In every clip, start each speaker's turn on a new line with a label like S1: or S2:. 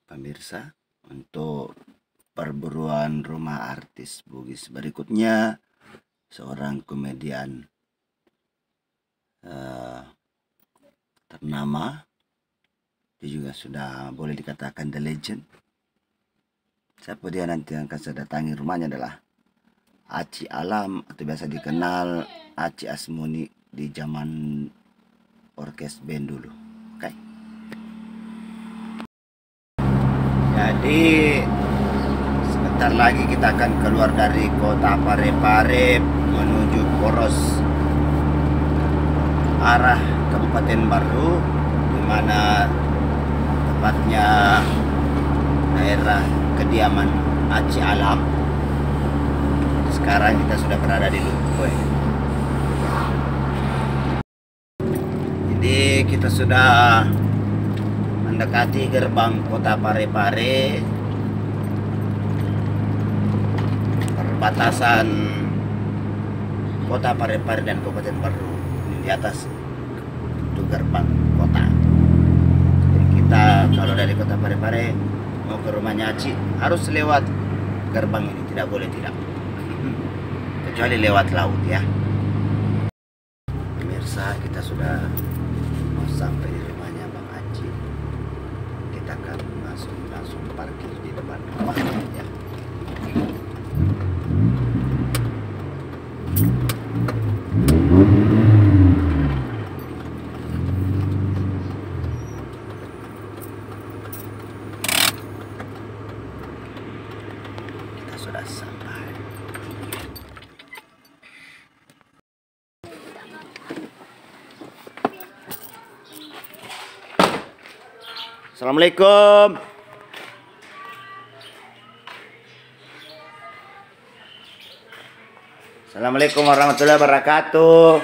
S1: Pemirsa, untuk perburuan rumah artis Bugis berikutnya, seorang komedian ternama, dia juga sudah boleh dikatakan the legend. Siapa dia nanti yang akan saya datangi rumahnya adalah Aci Alam, atau biasa dikenal Aci Asmuni di zaman orkes band dulu. Oke. Jadi sebentar lagi kita akan keluar dari kota Parepare menuju Poros arah Kabupaten Baru, di mana tepatnya daerah kediaman Aci Alam. Sekarang kita sudah berada di Lumpur. Jadi kita sudah mendekati gerbang kota Parepare, perbatasan kota Parepare dan Kabupaten Baru. Ini di atas itu gerbang kota. Jadi kita kalau dari kota Parepare mau ke rumahnya Aci harus lewat gerbang ini, tidak boleh tidak, kecuali lewat laut ya. Pemirsa, kita sudah mau sampai di rumahnya Bang Aci. Kita akan langsung parkir di depan rumahnya ya. Kita sudah sampai. Assalamualaikum. Assalamualaikum warahmatullahi wabarakatuh.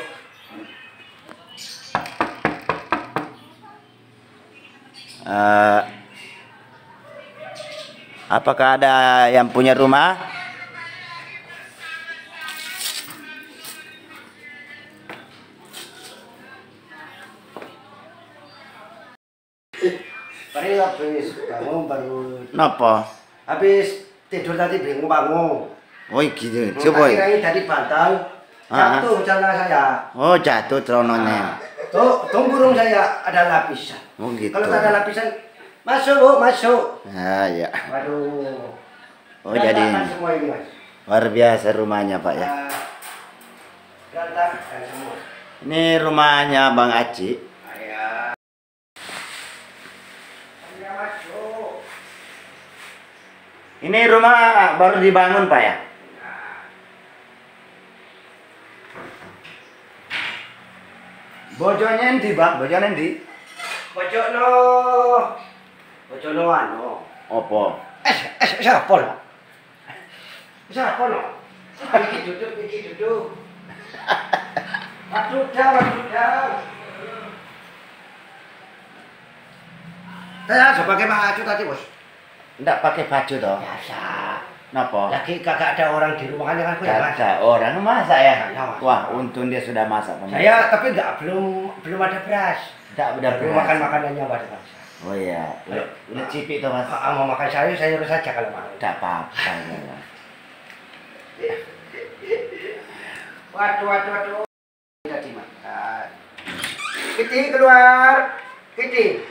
S1: Apakah ada yang punya rumah?
S2: Paling habis bangun baru.
S1: Napa?
S2: Habis tidur tadi bingung bangun.
S1: Oh gitu, coba.
S2: Kira-kira tadi bantal jatuh celana saya.
S1: Oh jatuh celonanya.
S2: Tuh burung saya ada lapisan.
S1: Oh gitu.
S2: Kalau tak ada lapisan masuk Bu, masuk.
S1: Ah ya.
S2: Waduh.
S1: Oh jadi
S2: Berantakan semua ini Mas.
S1: luar biasa rumahnya Pak ya.
S2: Berantakan semua.
S1: Ini rumahnya Bang Aci.
S2: Ayah. Ayah masuk.
S1: Ini rumah baru dibangun Pak ya? Bojone endi, Bang? Bojone endi?
S2: Bojokno anu.
S1: Opo?
S2: Siapa lo? Siapa lo? Iki duduk. Waduh dah. Saya sebagai baju tadi bos.
S1: Ndak pakai baju toh?
S2: Biasa.
S1: Napa?
S2: Lagi kagak ada orang di rumahnya kan aku ya mas.
S1: Ada orang masak ya?
S2: Ya, Mas.
S1: Wah, untung dia sudah masak.
S2: Saya tapi belum ada beras.
S1: Tidak ada
S2: Belum
S1: beras.
S2: makan makanannya pada bangsa.
S1: Oh iya, udah cipik toh Mas.
S2: Mau makan sayur saja kalau mau.
S1: Tidak apa-apa ya.
S2: Waduh. Tidak dimakan. Kitty keluar. Kitty.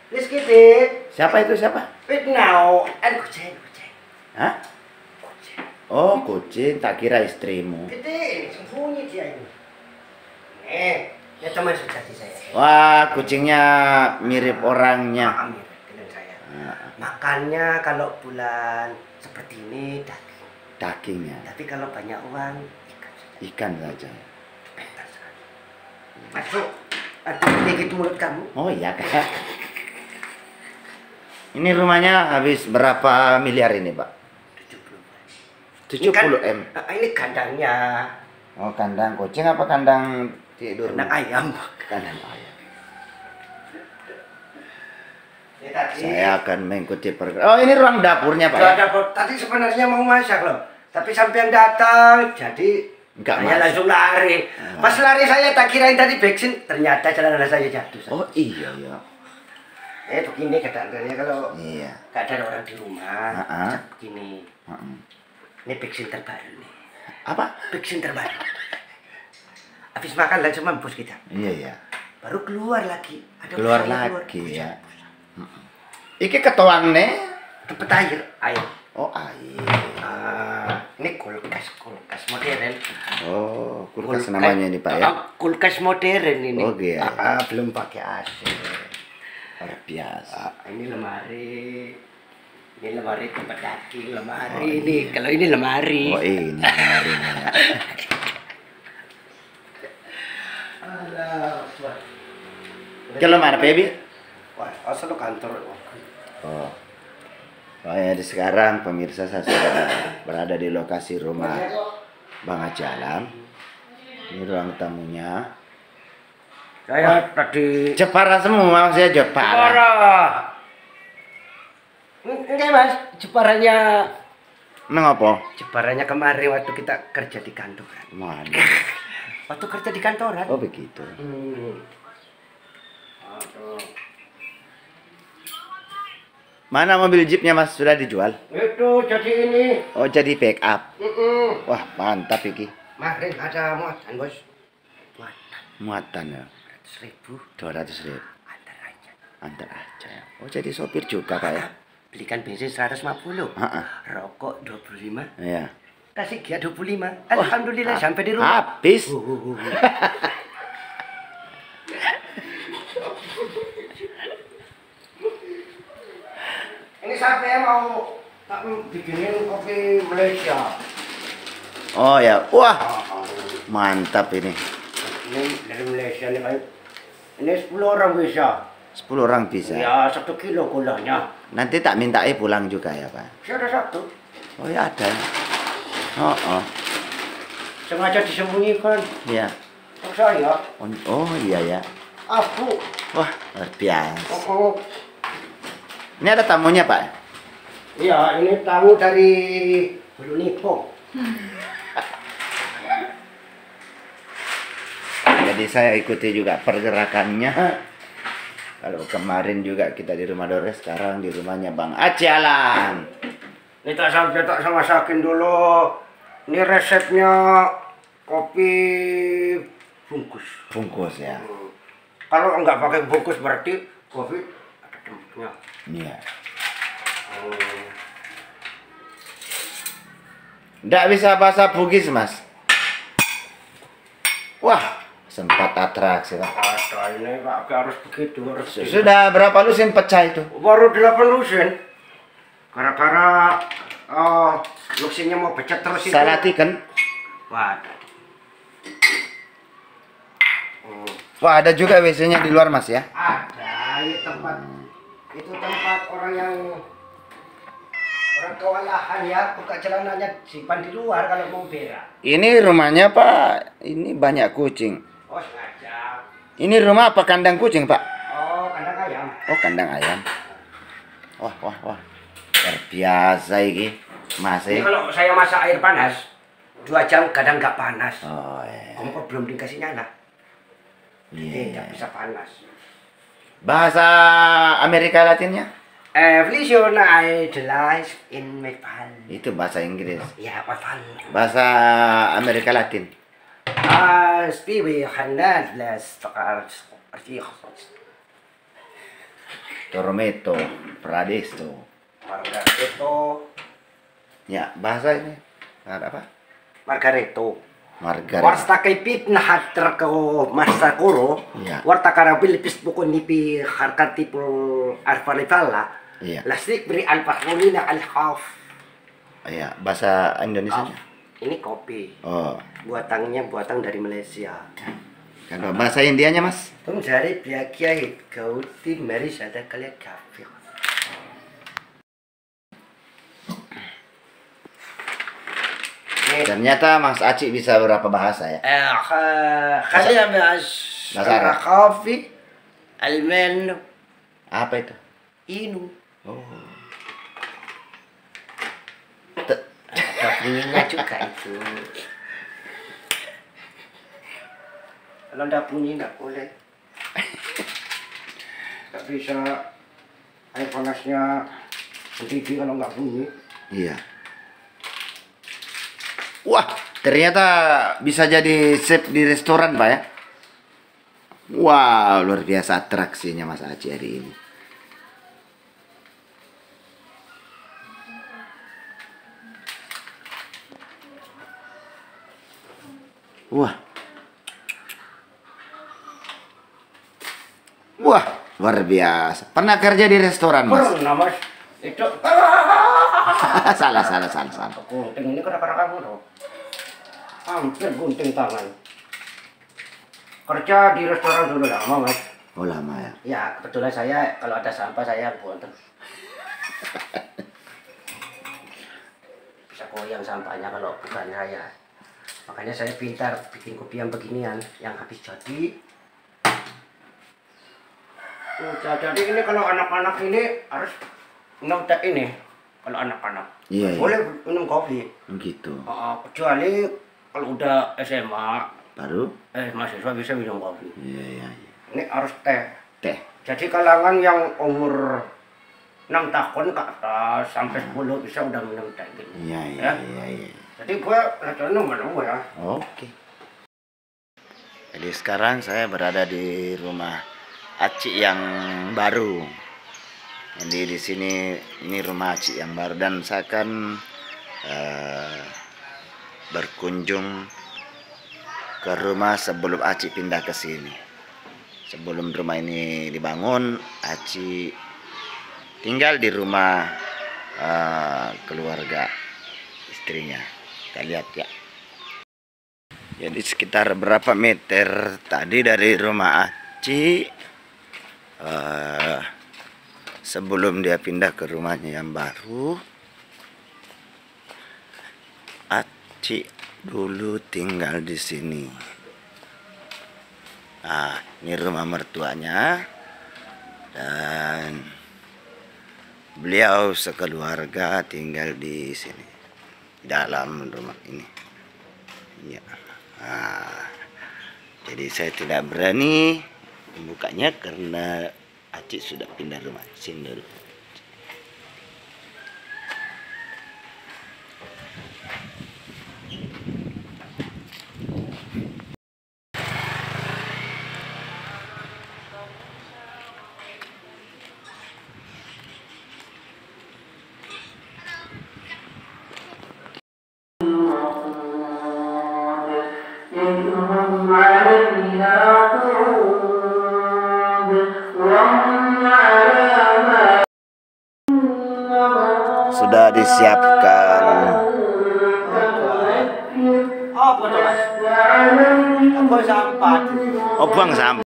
S2: Please Kitty.
S1: Siapa itu siapa?
S2: Now and kucing.
S1: Hah?
S2: Kucing.
S1: Oh, kucing, tak kira istrimu.
S2: Kitty, sembunyi dia ini. Ya teman sejati saya.
S1: Wah, kucingnya mirip orangnya.
S2: Amir dengan saya. Makannya kalau bulan seperti ini
S1: Dagingnya.
S2: tapi kalau banyak uang ikan saja.
S1: Ikan saja.
S2: Pintar sekali. Masuk. Aduh, gigit mulut kamu.
S1: Oh iya Kak. Ini rumahnya habis berapa miliar ini, Pak?
S2: 70.
S1: 70 M.
S2: Ini kandangnya.
S1: Oh, kandang kucing apa kandang tidur?
S2: Kandang ayam.
S1: Kandang ayam.
S2: Ini tadi.
S1: Saya akan mengikuti pergerakan. Oh, ini ruang dapurnya, Pak.
S2: Nggak
S1: Ya?
S2: ada, tadi sebenarnya mau masak loh. Tapi sampai yang datang, jadi
S1: Enggak
S2: saya
S1: masak.
S2: langsung lari. Pas lari saya tak kirain tadi vaksin, ternyata celana saya jatuh.
S1: Oh iya ya.
S2: Begini keadaannya kalau
S1: Iya.
S2: nggak ada orang di rumah,
S1: Ha-ha.
S2: begini.
S1: Heeh.
S2: Ini vaksin terbaru nih.
S1: Apa?
S2: Vaksin terbaru. Habis makan langsung mampus kita.
S1: Iya ya.
S2: Baru keluar lagi. Ada
S1: Keluar
S2: busanya
S1: lagi
S2: keluar.
S1: ya. Iki ketuang nih.
S2: Dapat air, air.
S1: Oh air.
S2: Ini kulkas modern.
S1: Oh kulkas namanya ini Pak ya.
S2: Kulkas modern ini.
S1: Oh iya.
S2: Belum pakai AC.
S1: Luar biasa.
S2: Ini lemari. Ini lemari tempat daging, lemari
S1: Oh,
S2: ini.
S1: iya.
S2: Kalau ini lemari.
S1: Oh ini lemarinya ya.
S2: Alah, wah.
S1: Kalau mana Pebi?
S2: Wah, asal lo kantor.
S1: Oh. Oh ya sekarang pemirsa saya sudah berada di lokasi rumah Bang Ajalam. Ini ruang tamunya.
S2: Saya tadi
S1: Jepara semua saya Jepara.
S2: Enggak mas, Jeparanya
S1: Mengapa?
S2: Jeparanya kemarin waktu kita kerja di kantoran.
S1: Mana?
S2: Waktu kerja di kantoran.
S1: Oh begitu.
S2: Aduh.
S1: Mana mobil jeepnya Mas sudah dijual?
S2: Itu jadi ini.
S1: Oh jadi pick up. Wah mantap iki.
S2: Kemarin ada muatan bos.
S1: Muatan ya.
S2: 100.000.
S1: 200.000.
S2: Antar aja.
S1: Antar aja ya. Oh jadi sopir juga Pak ya?
S2: Belikan bensin 150.
S1: Heeh.
S2: Rokok 25.
S1: Iya.
S2: Kasih dia 25. Alhamdulillah sampai di rumah.
S1: Habis.
S2: Ini saya mau tak bikinin kopi Malaysia.
S1: Oh ya. Wah mantap ini.
S2: Ini dari Malaysia nih kayak. Ini 10 orang bisa.
S1: 10 orang bisa.
S2: Ya 1 kilo gulanya.
S1: Nanti tak minta pulang juga ya Pak.
S2: Saya ada 1.
S1: Oh ya ada. Oh oh.
S2: Sengaja disembunyikan.
S1: Iya.
S2: Untuk saya.
S1: Oh iya ya.
S2: Aku.
S1: Wah luar biasa.
S2: Oh.
S1: Ini ada tamunya Pak.
S2: Iya, ini tamu dari Bulu Nipo.
S1: Jadi saya ikuti juga pergerakannya. Kalau kemarin juga kita di rumah Dore, sekarang di rumahnya Bang Ajalan.
S2: Ini tak sampai tak sama masakin dulu. Ini resepnya kopi bungkus.
S1: Bungkus ya.
S2: Kalau enggak pakai bungkus berarti kopi ada tempatnya.
S1: Iya. Nggak bisa bahasa Bugis Mas. Wah, sempat atraksi Pak.
S2: Ada ini Pak, harus begitu harus.
S1: Sudah berapa lusin pecah itu?
S2: Baru 8 lusin. Gara-gara lusinnya mau pecah terus itu.
S1: Salah tiken.
S2: Waduh.
S1: Wah, ada juga WC-nya di luar Mas ya.
S2: Ada, ini tempat. Itu tempat orang yang orang kewalahan ya, buka celananya simpan di luar kalau mau berak.
S1: Ini rumahnya Pak, ini banyak kucing.
S2: Oh sengaja.
S1: Ini rumah apa kandang kucing Pak?
S2: Oh kandang ayam.
S1: Oh kandang ayam. Wah wah wah. Luar biasa ini Mas.
S2: Ini kalau saya masak air panas 2 jam kadang nggak panas.
S1: Oh iya.
S2: Kompor belum dikasih nyala.
S1: Iya.
S2: Tidak bisa panas.
S1: Bahasa Amerika Latinnya?
S2: Evolution idealized in metal.
S1: Itu bahasa Inggris.
S2: Ya metal.
S1: Bahasa Amerika Latin.
S2: Spiwi Hanan las arti
S1: Tormento, Pradesto.
S2: Margareto.
S1: Ya bahasa ini apa?
S2: Margareto.
S1: Margaret.
S2: Warsta kay pip na hatter ko masta kuro.
S1: Iya.
S2: Warta karabil pis buko ni pi harkan tipo arparipala.
S1: Iya.
S2: Lastik beri alpahuli na alhaf.
S1: Iya, bahasa Indonesia.
S2: Ini kopi.
S1: Oh.
S2: Buatannya buatan dari Malaysia.
S1: Kalau bahasa Indianya Mas?
S2: Tum jari biakia hit kauti meri sada kali kafe.
S1: Ternyata Mas Aci bisa berapa bahasa ya?
S2: خلينا
S1: Bahasa Arab.
S2: الرخافي المن
S1: Apa itu?
S2: Inu.
S1: Oh.
S2: Ada bunyinya juga itu. Kalau ndak bunyi nggak boleh. Nggak bisa air panasnya mendidih kalau nggak bunyi.
S1: Iya. Wah, ternyata bisa jadi chef di restoran, Pak ya. Wow, luar biasa atraksinya Mas Aci hari ini. Wah. Wah, luar biasa. Pernah kerja di restoran, Mas?
S2: Pernah Mas. Itu
S1: salah.
S2: gunting ini kena kamu loh. Hampir gunting tangan. Kerja di restoran dulu lama Mas.
S1: Oh, lama ya.
S2: Ya kebetulan saya kalau ada sampah saya buang terus. Bisa goyang sampahnya kalau bukan saya. Makanya saya pintar bikin kopi yang beginian yang habis jadi. Jadi ini kalau anak-anak ini harus minum teh ini. Kalau anak-anak
S1: Iya.
S2: boleh minum kopi.
S1: Gitu.
S2: Kecuali kalau udah SMA
S1: Baru?
S2: mahasiswa bisa minum kopi.
S1: Iya.
S2: Ini harus teh.
S1: Teh.
S2: Jadi kalangan yang umur 6 tahun ke atas sampai 10 bisa udah minum teh gitu.
S1: Iya.
S2: Jadi gue restoran nomor ya.
S1: Oke. Jadi sekarang saya berada di rumah Aci yang baru. Jadi di sini ini rumah Aci yang baru dan saya akan berkunjung ke rumah sebelum Aci pindah ke sini. Sebelum rumah ini dibangun, Aci tinggal di rumah keluarga istrinya. Kita lihat ya. Jadi sekitar berapa meter tadi dari rumah Aci sebelum dia pindah ke rumahnya yang baru. Aci dulu tinggal di sini. Nah, ini rumah mertuanya dan beliau sekeluarga tinggal di sini, dalam rumah ini. Ya. Nah, jadi saya tidak berani membukanya karena Aci sudah pindah rumah sini dulu. Sudah disiapkan.
S2: Oh, betul Mas. Aku sampah.
S1: Oh, buang sampah.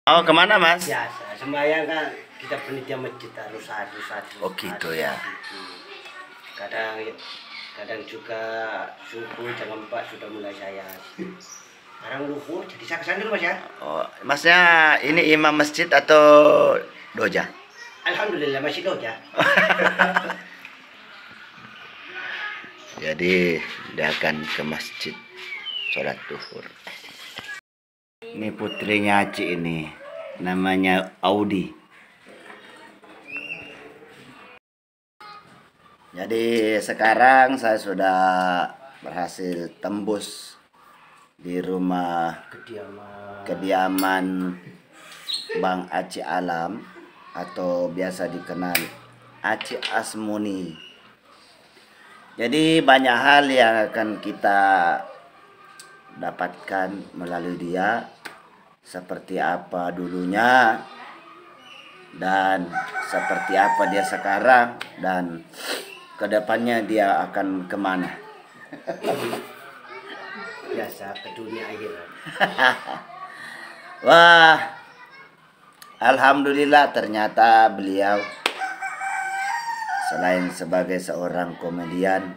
S1: Oh, kemana Mas?
S2: Biasa, sembahyang kan kita penitia masjid harus satu.
S1: Oh, gitu ya.
S2: Kadang juga subuh jam 4 sudah mulai saya. Sekarang luhur, jadi saya kesana dulu Mas ya.
S1: Oh, Masnya ini imam masjid atau doja?
S2: Alhamdulillah masih doja.
S1: Jadi dia akan ke masjid sholat duhur. Ini putrinya Aci ini, namanya Audi. Jadi sekarang saya sudah berhasil tembus di rumah kediaman Bang Aci Alam atau biasa dikenal Aci Asmuni. Jadi banyak hal yang akan kita dapatkan melalui dia, seperti apa dulunya dan seperti apa dia sekarang dan kedepannya dia akan kemana.
S2: Biasa ke dunia akhirat.
S1: Wah, alhamdulillah ternyata beliau selain sebagai seorang komedian,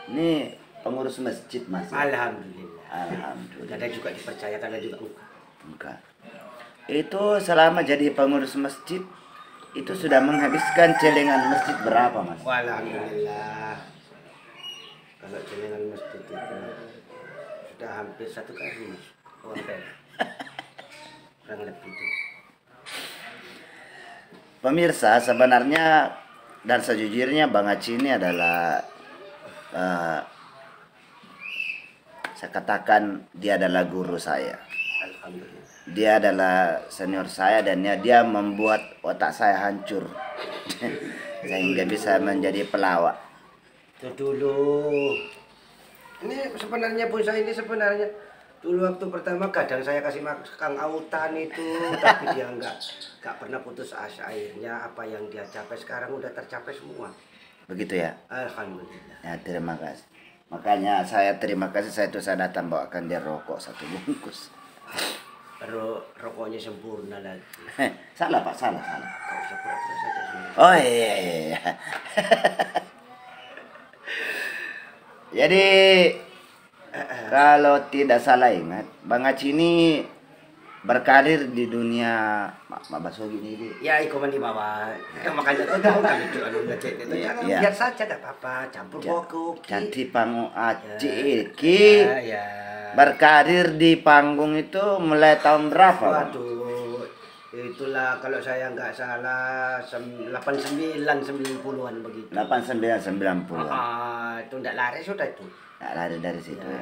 S1: ini pengurus masjid Mas.
S2: Alhamdulillah.
S1: Alhamdulillah.
S2: Kadang juga dipercaya, kadang juga enggak.
S1: Enggak. Itu selama jadi pengurus masjid itu sudah menghabiskan celengan masjid berapa, Mas?
S2: Alhamdulillah. Kalau celengan masjid itu sudah hampir 1 kali Mas. Uang perak. Kurang lebih itu.
S1: Pemirsa, sebenarnya dan sejujurnya Bang Aci ini adalah saya katakan dia adalah guru saya.
S2: Alhamdulillah.
S1: Dia adalah senior saya dan dia membuat otak saya hancur sehingga bisa menjadi pelawak.
S2: Itu dulu. Ini sebenarnya pun saya ini sebenarnya dulu waktu pertama kadang saya kasih Kang Autan itu, tapi dia nggak pernah putus asa. Akhirnya apa yang dia capai sekarang udah tercapai semua.
S1: Begitu ya?
S2: Alhamdulillah.
S1: Ya, terima kasih. Makanya saya terima kasih, saya datang bawakan dia rokok 1 bungkus.
S2: Rokoknya sempurna lagi.
S1: Salah Pak, salah.
S2: Kau usah pura-pura saja sebenarnya.
S1: Oh iya. Jadi kalau tidak salah ingat, Bang Aci ini berkarir di dunia Mak Baso gini.
S2: Ya, ikut mandi bawah. Makanya tuh tahu kan itu anu ngecek itu. Jangan
S1: Iya.
S2: biar saja tak apa-apa, campur boko.
S1: Cantik Pangu Aci iki.
S2: Ya.
S1: Berkarir di panggung itu mulai tahun berapa, Bang?
S2: Waduh, itulah kalau saya nggak salah 89-90-an begitu.
S1: 89-90.
S2: Itu nggak lari sudah itu.
S1: Nggak lari dari situ ya.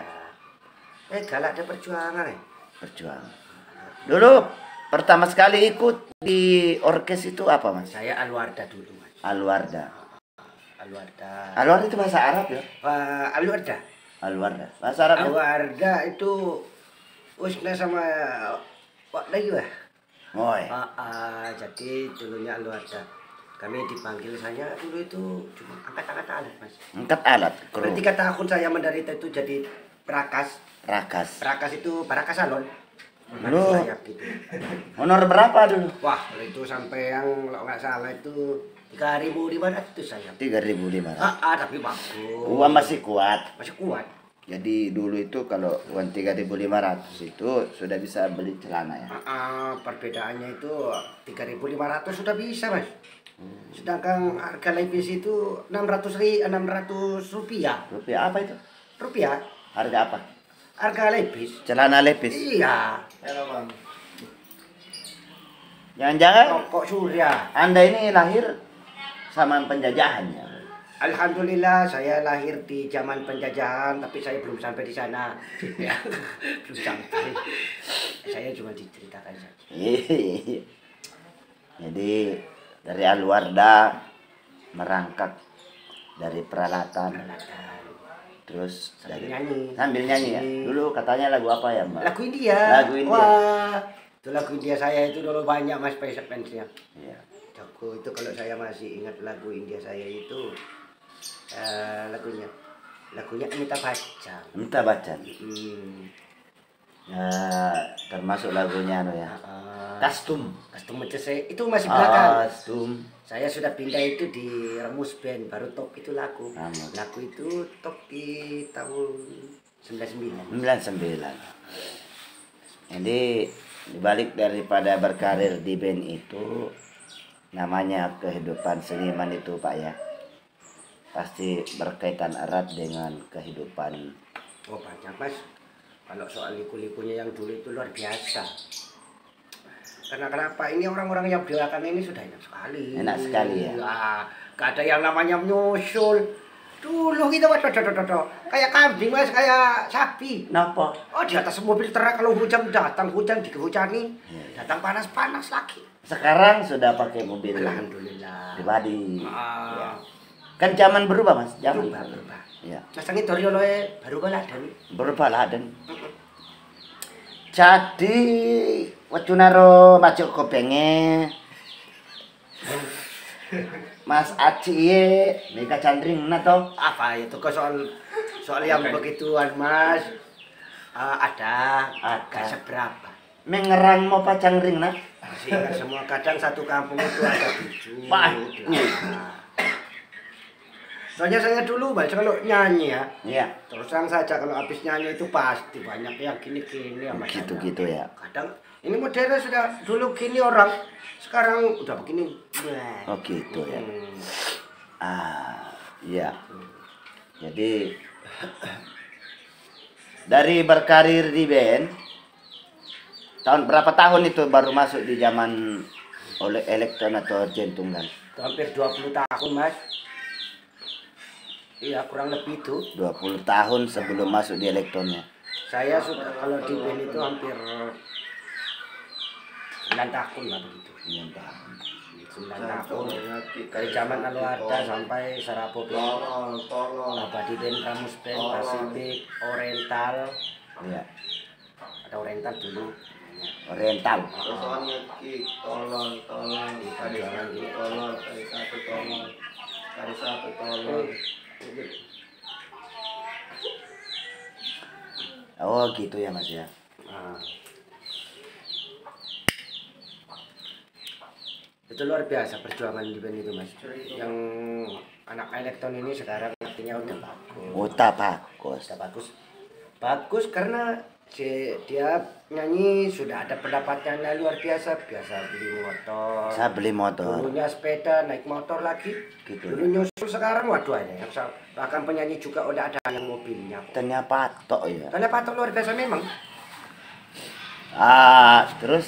S2: Galak ada perjuangan
S1: Berjuang. Dulu pertama sekali ikut di orkes itu apa, Mas?
S2: Saya Alwarda dulu, Mas.
S1: Alwarda.
S2: Alwarda
S1: itu bahasa Arab ya?
S2: Alwarda.
S1: Alwarda. Bahasa Arab.
S2: Alwarda itu usna sama Pak lagi wah.
S1: Oi.
S2: Jadi dulunya Alwarda. Kami dipanggil saya dulu itu cuma angkat-angkat alat, Mas.
S1: Angkat alat. Kru.
S2: 3 tahun saya menderita itu jadi Prakas.
S1: Rakas.
S2: Itu Parakas Salon.
S1: Dulu.
S2: Sayap gitu.
S1: Honor berapa dulu?
S2: Wah, itu sampai yang kalau nggak salah itu 3.500 saya.
S1: 3.500.
S2: Tapi bagus.
S1: Uang masih kuat.
S2: Masih kuat.
S1: Jadi dulu itu kalau uang 3.500 itu sudah bisa beli celana ya.
S2: Perbedaannya itu 3.500 sudah bisa, Mas. Sedangkan harga levis itu 600 rupiah.
S1: Rupiah apa itu?
S2: Rupiah.
S1: Harga apa?
S2: Harga levis.
S1: Celana lepis.
S2: Iya.
S1: Jangan-jangan
S2: Rokok Surya.
S1: Anda ini lahir sama penjajahan ya?
S2: Alhamdulillah saya lahir di zaman penjajahan, tapi saya belum sampai di sana. Ya, belum sampai. Saya cuma diceritakan saja.
S1: Jadi dari Alwarda merangkak dari peralatan, terus sambil nyanyi ya. Dulu katanya lagu apa ya, Mbak?
S2: Lagu India.
S1: Lagu India.
S2: Wah, itu lagu India saya itu dulu banyak, Mas, fansnya.
S1: Iya.
S2: Jago itu kalau saya masih ingat lagu India saya itu lagunya Amitabh Bachchan.
S1: Amitabh Bachchan. Ya, termasuk lagunya ya. Kastum itu masih belakang.
S2: Kastum. Saya sudah pindah itu di Remus Band, baru top itu lagu. Lagu itu top di tahun 99.
S1: Jadi dibalik daripada berkarir di band itu, namanya kehidupan seniman itu Pak ya, pasti berkaitan erat dengan kehidupan.
S2: Oh banyak, Mas. Kalau soal liku-likunya yang dulu itu luar biasa. Karena kenapa? Ini orang-orang yang belakangan ini sudah enak sekali.
S1: Enak sekali ya.
S2: Gak ada yang namanya menyusul. Dulu kita kayak kambing, Mas, kayak sapi.
S1: Kenapa?
S2: Oh, di atas mobil truk kalau hujan datang, hujan dihujani, datang panas-panas lagi.
S1: Sekarang sudah pakai mobil.
S2: Alhamdulillah.
S1: Pribadi. Ya. Kan zaman berubah, Mas. Zaman
S2: berubah.
S1: Ya.
S2: Masang itu baru baladan.
S1: Berubah laden. Jadi wacunaro macuk kopenge Mas Aci Mega Chandring nato
S2: apa itu kok soal yang begituan, Mas? Ada seberapa
S1: mengerang mau pacang ring nak
S2: sehingga semua kadang satu kampung itu ada 7. Soalnya saya dulu, Mas, kalau nyanyi ya,
S1: iya,
S2: terus terang saja kalau habis nyanyi itu pasti banyak yang gini-gini sama
S1: gitu-gitu ya.
S2: Kadang Ini modelnya sudah dulu gini orang, sekarang udah begini.
S1: Oh gitu ya. Iya. Jadi dari berkarir di band, berapa tahun itu baru masuk di zaman oleh elektron atau jentunggal?
S2: Hampir 20 tahun, Mas. Iya, kurang lebih itu.
S1: 20 tahun sebelum masuk di elektronnya.
S2: Saya sudah kalau di band itu hampir 9 tahun lah begitu.
S1: 9 tahun.
S2: 9 tahun dari zaman Aluarda sampai Sarapo Band, Abadi Band, Kamus Band, Pasifik, Oriental.
S1: Iya.
S2: Ada Oriental dulu.
S1: Oriental. Oh gitu ya Mas ya.
S2: Nah, itu luar biasa perjuangan di band itu Mas. Yang anak elektron ini sekarang artinya udah bagus.
S1: Udah bagus.
S2: Udah bagus. Bagus karena dia nyanyi sudah ada pendapatnya luar biasa. Biasa beli motor.
S1: Saya beli motor.
S2: Dulunya sepeda, naik motor lagi.
S1: Gitu.
S2: Dulu nyusul, sekarang waduh aja. Bahkan penyanyi juga udah ada yang mobilnya.
S1: Ternyata patok ya.
S2: Ternyata patok luar biasa memang.
S1: Terus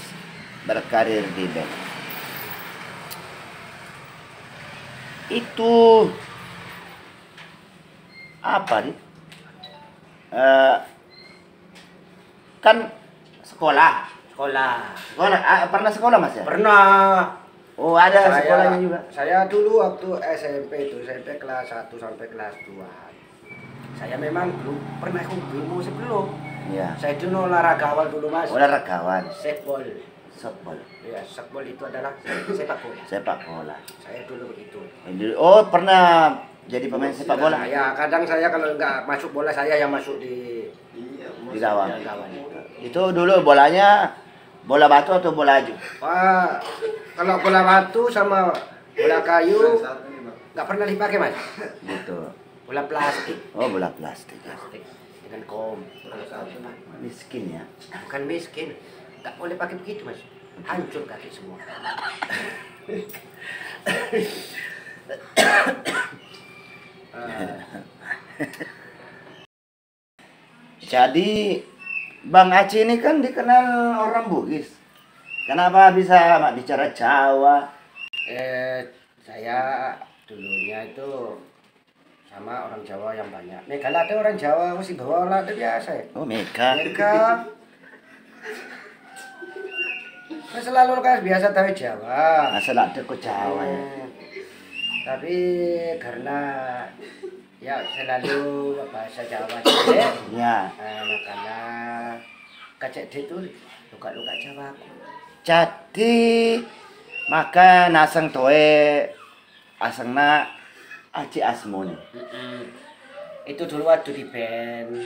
S1: berkarir di band. Itu apa nih? Kan sekolah. Pernah sekolah Mas ya?
S2: Pernah.
S1: Oh ada sekolahnya juga.
S2: Saya dulu waktu SMP itu SMP kelas 1 sampai kelas 2. Saya memang belum pernah ikut musik belum.
S1: Iya.
S2: Saya dulu olahragawan dulu Mas.
S1: Olahragawan.
S2: Sekbol.
S1: Sekbol.
S2: Ya, sekbol itu adalah sepak bola.
S1: Sepak bola.
S2: Saya dulu begitu.
S1: Oh pernah jadi pemain sepak bola?
S2: Ya kadang saya kalau nggak masuk bola saya yang masuk di
S1: gawang.
S2: Gawang.
S1: Itu dulu bolanya bola batu atau bola aju?
S2: Wah, kalau bola batu sama bola kayu nggak pernah dipakai Mas.
S1: Gitu.
S2: Bola plastik.
S1: Oh bola plastik.
S2: Plastik dengan kom.
S1: Miskin ya.
S2: Bukan miskin, nggak boleh pakai begitu Mas. Hancur kaki semua.
S1: Jadi Bang Aci ini kan dikenal orang Bugis. Kenapa bisa bicara Jawa?
S2: Saya dulunya itu sama orang Jawa yang banyak. Nih kalau ada orang Jawa mesti bawa lah, itu biasa ya.
S1: Oh Mega.
S2: Saya selalu kan biasa tahu Jawa.
S1: Asal ada ke Jawa ya.
S2: Tapi karena ya selalu bahasa Jawa cek.
S1: Ya.
S2: Makanya kacek itu luka-luka Jawa aku.
S1: Jadi maka nasang toe asangna Aci Asmoni.
S2: Itu dulu waktu di band.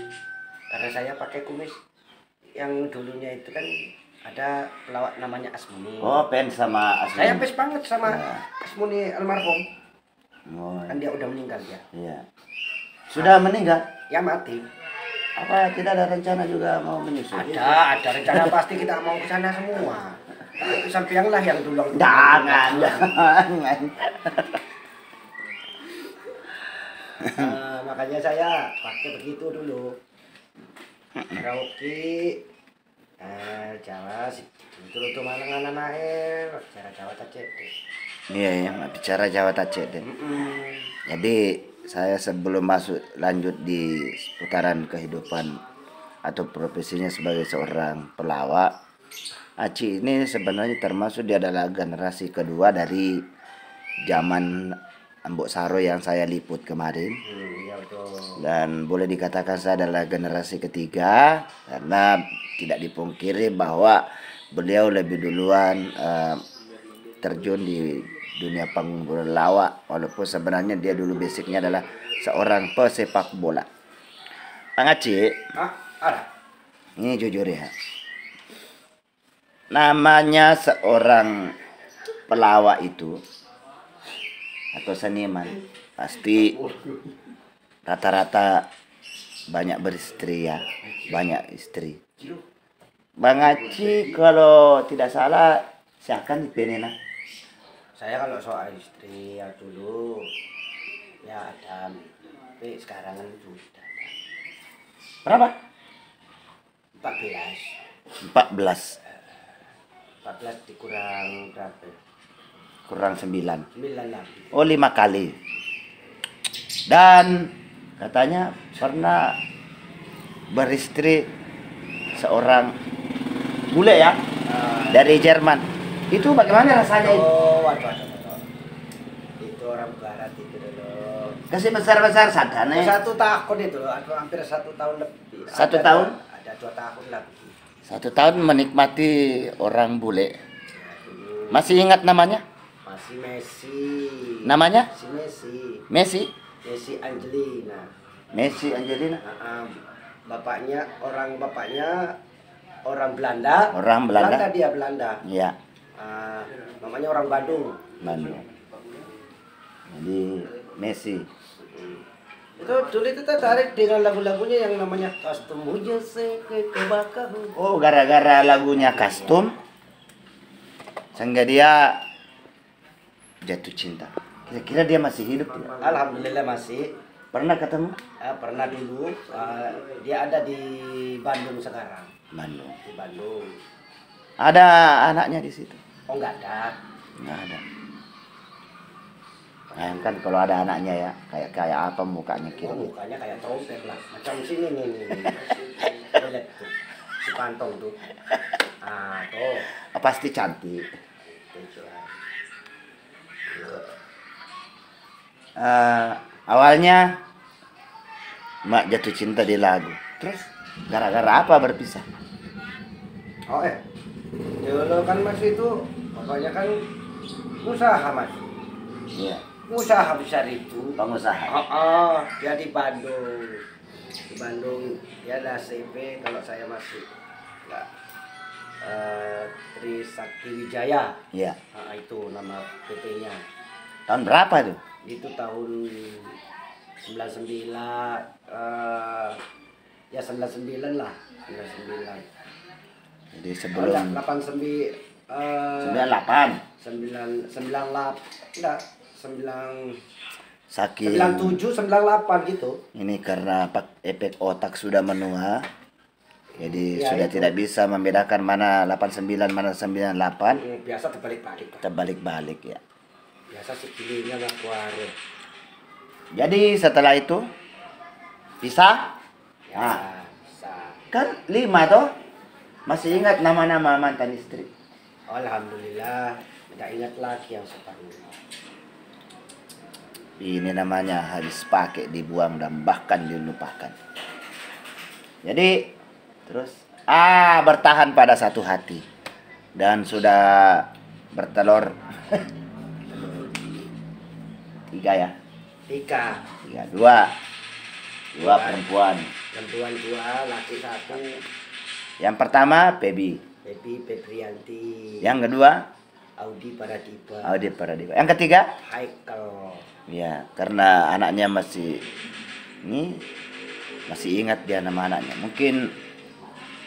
S2: Karena saya pakai kumis yang dulunya itu kan ada pelawak namanya Asmuni.
S1: Oh, fans sama Asmuni.
S2: Saya fans banget sama
S1: ya.
S2: Asmuni almarhum.
S1: Oh.
S2: Kan dia udah meninggal ya.
S1: Iya. Sudah meninggal?
S2: Ya mati.
S1: Apa tidak ada rencana juga mau menyusul?
S2: Ada rencana pasti kita mau ke sana semua. Tapi sampai lah yang dulu.
S1: Jangan.
S2: Makanya saya pakai begitu dulu. Karaoke. Jawa sih itu malangan air bicara Jawa Tacet.
S1: Iya ya, bicara Jawa Tacet. Jadi saya sebelum masuk lanjut di putaran kehidupan atau profesinya sebagai seorang pelawak, Aci ini sebenarnya termasuk dia adalah generasi kedua dari zaman Mbok Saro yang saya liput kemarin.
S2: Iya betul.
S1: Dan boleh dikatakan saya adalah generasi ketiga karena tidak dipungkiri bahwa beliau lebih duluan terjun di dunia panggung bola lawak, walaupun sebenarnya dia dulu basicnya adalah seorang pesepak bola. Bang Aci,
S2: ada.
S1: ini jujur ya, namanya seorang pelawak itu atau seniman pasti rata-rata banyak beristri ya, banyak istri. Bang Aci kalau tidak salah siakan di Penena.
S2: Saya kalau soal istri ya dulu ya ada, tapi sekarang kan sudah
S1: Berapa?
S2: 14.
S1: 14
S2: 14 dikurang berapa?
S1: kurang 9.
S2: 9 lagi.
S1: Oh, 5 kali. Dan katanya pernah beristri seorang bule ya dari Jerman. Itu bagaimana rasanya?
S2: Oh, waduh. Itu orang barat itu dulu.
S1: Kasih besar-besar sadane.
S2: 1 tahun itu loh, hampir 1 tahun lebih.
S1: 1 tahun?
S2: Ada 2 tahun lagi.
S1: 1 tahun menikmati orang bule.
S2: Ya, dulu
S1: Masih ingat namanya?
S2: masih Messi.
S1: Namanya?
S2: Si Messi.
S1: Messi.
S2: Messi Angelina.
S1: Messi Angelina.
S2: Bapaknya orang Belanda.
S1: Orang Belanda.
S2: Dia Belanda.
S1: Iya,
S2: Namanya orang Bandung.
S1: Bandung. Jadi Messi.
S2: Itu dulu itu tertarik dengan lagu-lagunya yang namanya Custom Mujase ke Kebakahu.
S1: Oh, gara-gara lagunya Custom sehingga dia jatuh cinta. Kira-kira dia masih hidup tidak?
S2: Alhamdulillah masih.
S1: Pernah ketemu?
S2: Pernah dulu. Dia ada di Bandung sekarang.
S1: Bandung.
S2: Di Bandung.
S1: Ada anaknya di situ?
S2: Oh enggak ada.
S1: Nggak ada. Bayangkan kalau ada anaknya ya, kayak apa mukanya
S2: Oh,
S1: kira.
S2: mukanya kayak trompet lah. Macam sini nih. Coba lihat tuh. Si Pantong tuh. Tuh.
S1: Pasti cantik. Awalnya Mak jatuh cinta di lagu. Terus gara-gara apa berpisah?
S2: Oh dulu kan Mas itu pokoknya kan usaha Mas.
S1: Iya,
S2: Usaha besar itu.
S1: pengusaha.
S2: Dia di Bandung. Di Bandung dia ada CV kalau saya masih enggak. Trisakti Wijaya.
S1: Iya.
S2: Itu nama PT-nya.
S1: Tahun berapa tuh?
S2: Itu tahun 99 ya 99 lah, 99.
S1: Jadi
S2: Oh,
S1: sebelum
S2: 89
S1: 98
S2: 98 enggak 9
S1: saking
S2: 97 98 gitu.
S1: ini karena efek otak sudah menua. Jadi
S2: Ya,
S1: sudah
S2: itu.
S1: tidak bisa membedakan mana 89 mana 98.
S2: Biasa terbalik-balik Pak.
S1: Terbalik-balik ya.
S2: Biasa segininya nggak keluar.
S1: Jadi setelah itu pisah.
S2: Ya,
S1: Nah.
S2: bisa.
S1: Kan 5 toh. Masih ingat nama-nama mantan istri?
S2: Alhamdulillah, tidak ingat lagi yang separuh.
S1: Ini namanya habis pakai, dibuang dan bahkan dilupakan. Jadi terus bertahan pada satu hati dan sudah bertelur 3 ya.
S2: 3.
S1: 2 perempuan.
S2: Perempuan 2, laki 1.
S1: Yang pertama Pebi,
S2: Baby Febrianti.
S1: yang kedua
S2: Audi Paradipa.
S1: Audi Paradipa, yang ketiga
S2: Haikal.
S1: ya, karena anaknya masih ingat dia nama anaknya. Mungkin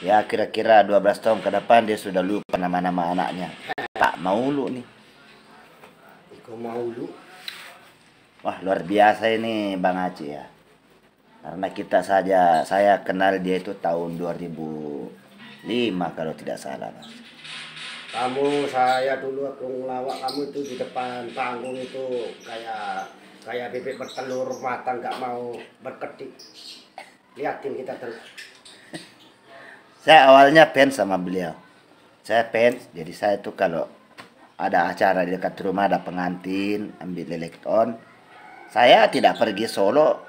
S1: ya kira-kira 12 tahun ke depan dia sudah lupa nama-nama anaknya. Pak Maulu nih.
S2: Iko Maulu.
S1: Wah, luar biasa ini Bang Aceh ya. Karena saya kenal dia itu tahun 2005 kalau tidak salah, Mas.
S2: Saya dulu aku ngelawak kamu itu di depan panggung itu kayak bebek bertelur mata nggak mau berkedip. Liatin kita terus.
S1: Saya awalnya fans sama beliau. Saya fans, jadi saya tuh kalau ada acara di dekat rumah, ada pengantin, ambil elektron, saya tidak pergi solo.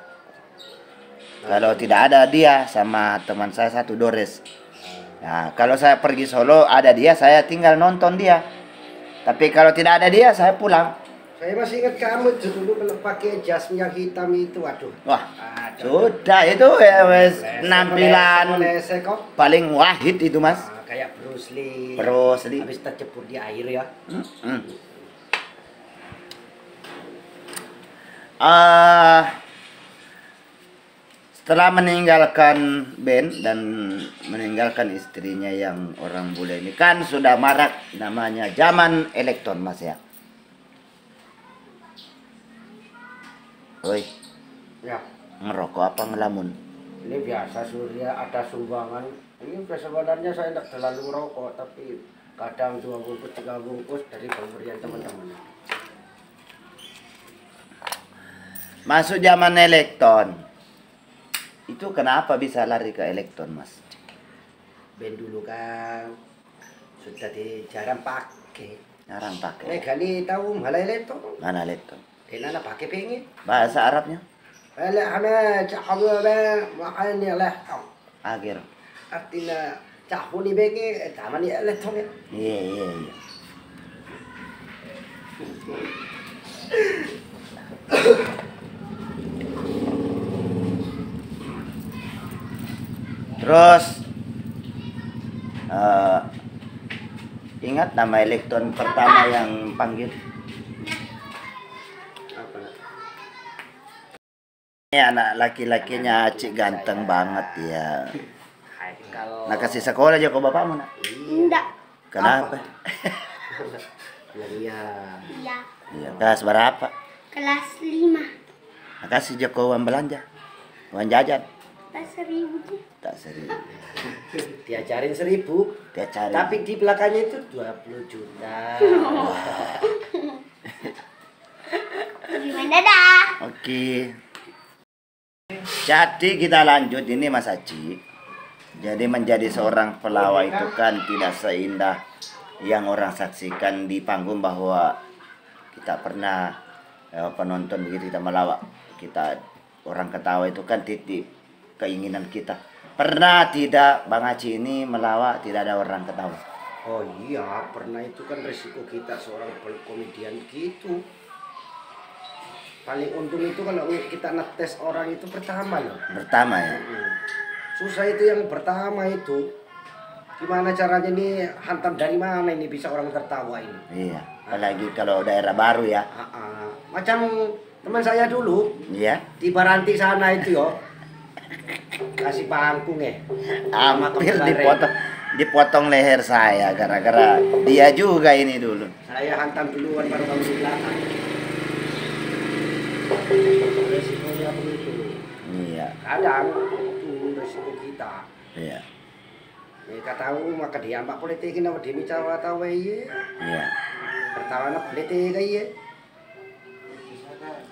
S1: Kalau tidak ada dia sama teman saya satu Dores. Nah, kalau saya pergi solo ada dia, saya tinggal nonton dia. Tapi kalau tidak ada dia, saya pulang.
S2: Saya masih ingat kamu itu dulu kalau pakai jas yang hitam itu, waduh.
S1: Wah,
S2: Aduh.
S1: sudah itu ya wes penampilan
S2: Lesek kok.
S1: paling wahid itu Mas.
S2: Kayak Bruce Lee.
S1: Bruce Lee.
S2: Habis tercebur di air ya.
S1: Setelah meninggalkan Ben dan meninggalkan istrinya yang orang bule ini, kan sudah marak namanya zaman elektron Mas ya. Oi,
S2: Ya,
S1: ngerokok apa ngelamun?
S2: ini biasa Surya ada sumbangan. Ini sebenarnya saya tidak terlalu merokok, tapi kadang 2 bungkus 3 bungkus dari pemberian teman-teman.
S1: Masuk zaman elektron. Itu kenapa bisa lari ke elektron, Mas?
S2: Ben dulu kan sudah jarang pakai.
S1: Jarang pakai.
S2: Kali tahu malah elektron.
S1: Mana elektron?
S2: Kenapa pakai pengen?
S1: Bahasa Arabnya?
S2: Ala ana cahwa ba makanya lah.
S1: Akhir.
S2: Artinya cahuni bege tamani elektron.
S1: Iya, iya, iya. Terus ingat nama elektron pertama yang panggil?
S2: Apa?
S1: Ini anak laki-lakinya Cik ganteng banget ya.
S2: Kalau
S1: Nak kasih sekolah aja kok bapakmu nak?
S3: Enggak.
S1: Kenapa?
S2: Iya.
S3: Iya.
S1: Iya, kelas berapa?
S3: Kelas 5.
S1: Nak kasih Joko uang belanja, uang jajan.
S3: Kelas 1000.
S1: Tak serius.
S2: Diajarin 1000,
S1: Dia cari.
S2: tapi di belakangnya itu 20 juta.
S3: Gimana dah?
S1: Oke. Jadi kita lanjut ini Mas Haji. Jadi menjadi seorang pelawak itu kan tidak seindah yang orang saksikan di panggung, bahwa kita pernah penonton begitu kita melawak, kita orang ketawa itu kan titik keinginan kita. Pernah tidak Bang Haji ini melawak tidak ada orang ketawa?
S2: Oh iya, pernah itu kan resiko kita seorang komedian gitu. Paling untung itu kalau kita ngetes orang itu pertama loh.
S1: Pertama ya.
S2: Susah itu yang pertama itu. Gimana caranya nih hantam dari mana ini bisa orang tertawa ini?
S1: Iya. Apalagi kalau daerah baru ya.
S2: Macam teman saya dulu
S1: Iya.
S2: di Baranti sana itu yo. Kasih panggung
S1: Hampir dipotong leher saya gara-gara dia juga ini dulu.
S2: Saya hantam duluan baru kamu di belakang. Resikonya begitu.
S1: Iya.
S2: Kadang itu resiko kita.
S1: Iya.
S2: Mereka tahu maka dia mbak politik ini dia bicara tahu iya.
S1: Iya.
S2: Pertawa nak politik iya.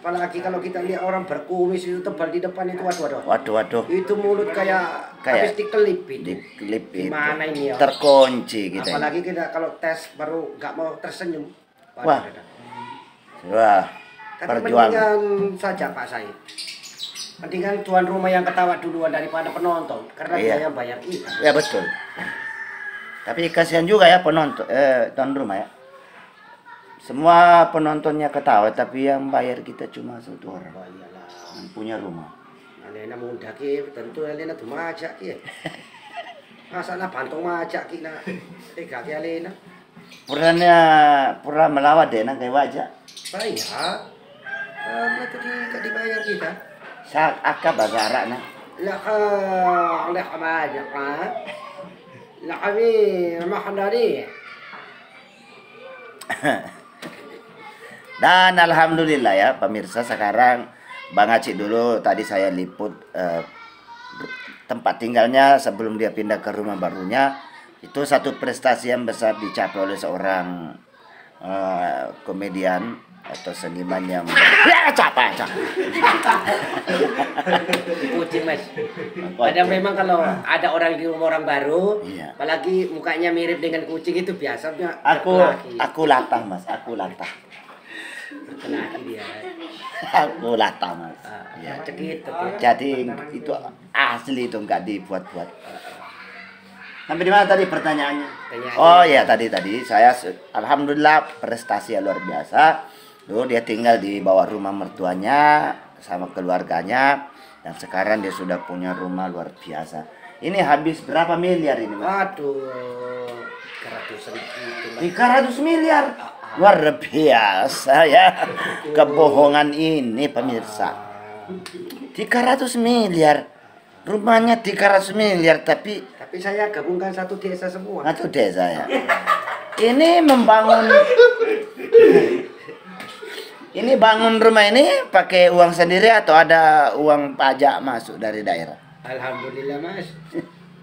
S2: Apalagi kalau kita lihat orang berkumis itu tebal di depan itu waduh.
S1: Waduh.
S2: Itu mulut kayak habis dikelip itu.
S1: Diklip itu.
S2: Gimana ini ya?
S1: Terkunci kita.
S2: Apalagi kita kalau tes baru nggak mau tersenyum.
S1: Wah. Wah.
S2: Tapi
S1: Perjuangan.
S2: mendingan saja Pak Said. Mendingan tuan rumah yang ketawa duluan daripada penonton, karena
S1: Iya.
S2: dia yang bayar kita.
S1: Ya betul. Tapi kasihan juga ya penonton tuan rumah ya. Semua penontonnya ketawa, tapi yang bayar kita cuma satu orang.
S2: Oh iyalah.
S1: Yang punya rumah.
S2: Alena muda ki, tentu Alena tuh majak ki. Masa na pantong majak ki na. Tega ki Alena.
S1: Pernah melawat deh nang kayak wajah.
S2: Bayar. Itu gak dibayar kita.
S1: Saat akab bahasa Arab nah.
S2: Lah oleh majak lah. Lah kami makan dari.
S1: Dan alhamdulillah ya pemirsa, sekarang Bang Haji dulu tadi saya liput tempat tinggalnya sebelum dia pindah ke rumah barunya. Itu satu prestasi yang besar dicapai oleh seorang komedian atau seniman yang capek.
S2: Kucing mas. Padahal memang kalau ada orang di rumah orang baru,
S1: Iya.
S2: apalagi mukanya mirip dengan kucing itu biasanya
S1: Aku latah mas, aku latah.
S2: Laki dia.
S1: Aku latah mas.
S2: Ya cekit.
S1: Jadi itu asli itu nggak dibuat-buat. Sampai di mana tadi pertanyaannya? Oh ya tadi saya alhamdulillah prestasi yang luar biasa. Dulu dia tinggal di bawah rumah mertuanya sama keluarganya, dan sekarang dia sudah punya rumah luar biasa. Ini habis berapa miliar ini mas?
S2: Waduh,
S1: 300 miliar. Luar biasa ya kebohongan ini pemirsa. 300 miliar. Rumahnya 300 miliar tapi
S2: saya gabungkan satu desa semua.
S1: satu desa ya. Ini membangun ini bangun rumah ini pakai uang sendiri atau ada uang pajak masuk dari daerah?
S2: Alhamdulillah Mas.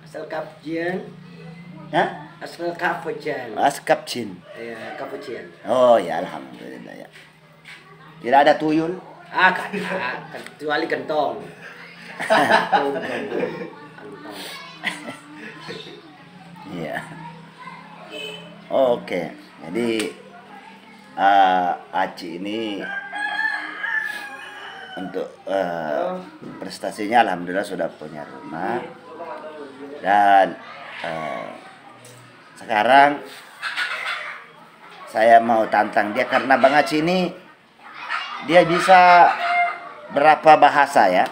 S2: Asal kapjian.
S1: Hah?
S2: Asal kapucian.
S1: Askapcin.
S2: Ya, kapucian.
S1: Oh ya alhamdulillah ya. Tidak ada tuyul?
S2: Gak ada. Kecuali gentong. Gentong.
S1: Iya. Oke. Jadi Aci ini untuk prestasinya alhamdulillah sudah punya rumah dan sekarang saya mau tantang dia karena Bang Aci ini dia bisa berapa bahasa ya.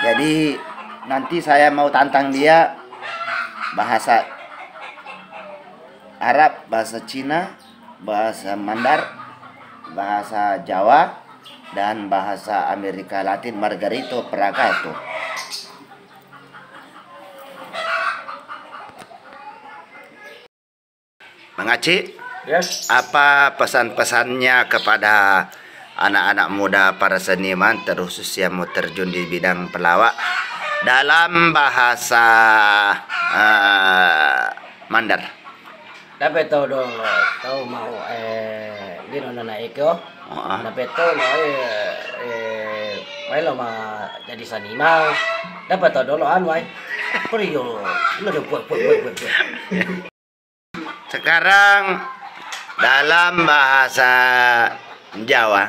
S1: Jadi nanti saya mau tantang dia bahasa Arab, bahasa Cina, bahasa Mandar, bahasa Jawa, dan bahasa Amerika Latin Margarito Prakato. Bang Aci,
S2: Yes.
S1: apa pesan-pesannya kepada anak-anak muda para seniman terkhusus yang mau terjun di bidang pelawak dalam bahasa Mandar?
S2: Dapat tahu dong, tahu mau di nona naik yo. Dapat tahu mau lo mah jadi seniman. Dapat tahu dulu wai. Priyo, lo udah buat.
S1: Sekarang dalam bahasa Jawa.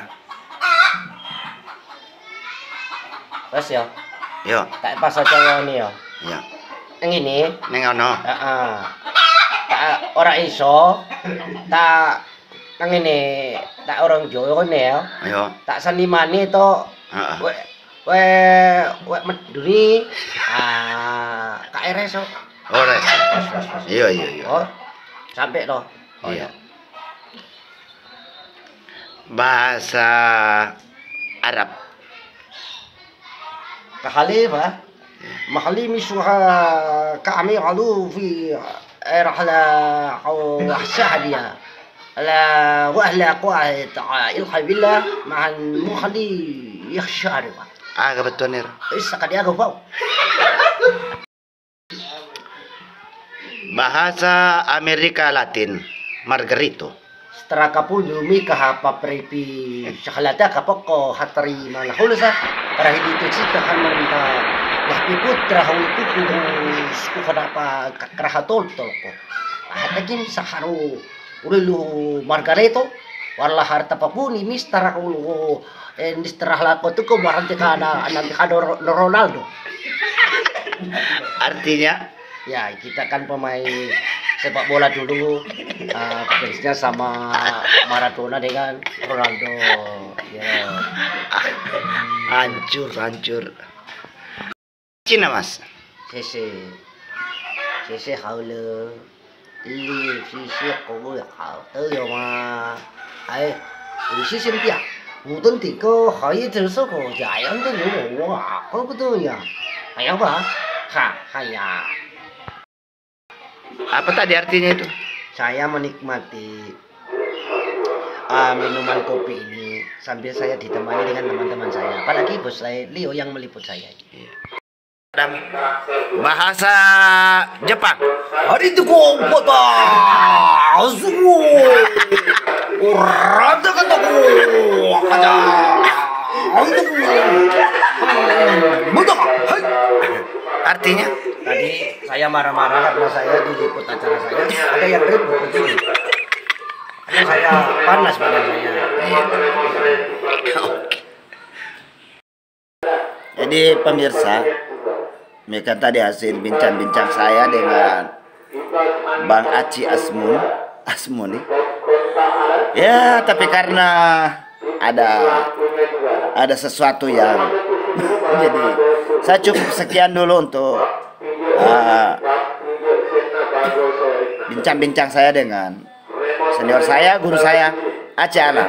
S2: Pas yo.
S1: Yo,
S2: Tak bahasa Jawa nih yo.
S1: yo.
S2: Yang ini,
S1: Nengono.
S2: tak orang iso, tak yang ini, tak orang Jawa nih yo.
S1: Yo.
S2: Tak seniman itu,
S1: Heeh.
S2: we Maduri, KRS.
S1: Ora. Iya.
S2: Oh, sampai toh. Oh
S1: Iya.
S2: ya.
S1: Bahasa Arab.
S2: كخليفة مخليه مش كعمي علو في رحلة أو السعدية على وأهل قواعد إلقى بالله مع المخلي يخشى عرفة
S1: Aga betonir.
S2: إيش قد يقف فوق
S1: Bahasa Amerika Latin. Margarito.
S2: setelah kapul dumi kahapa prepi sakalata kapoko hatari malahulsa para hidito sita hananta lahpi putra hauliku ku kadapa kakrahatol tolko hatagim saharu urilu margareto warla harta papuni mistara ulu mistrah lako tu ko warante kana nanti kado Ronaldo.
S1: Artinya
S2: Ya, kita kan pemain sepak bola dulu, fansnya sama Maradona dengan Ronaldo. Ya.
S1: hancur. Cina mas.
S2: Sese haule, li sese kowe hao, teu yo ma, ai, sese dia, muton tiko hai terus ko jayang tu yo wah, kau betul ya, ayah apa? Haya.
S1: Apa tadi artinya itu?
S2: Saya menikmati minuman kopi ini sambil saya ditemani dengan teman-teman saya. Apalagi bos saya Leo yang meliput saya.
S1: Dan bahasa Jepang.
S2: Hari itu kok kota asu. Urada kata ko. Ada. Mudah.
S1: Artinya?
S2: Tadi saya marah-marah karena saya diliput acara saya. Ada yang ribut begini. Karena saya panas badan saya.
S1: Jadi pemirsa, mereka tadi hasil bincang-bincang saya dengan Bang Aci Asmuni. Ya, tapi karena ada sesuatu yang jadi saya cukup sekian dulu untuk bincang-bincang saya dengan senior saya, guru saya, Aci Alam.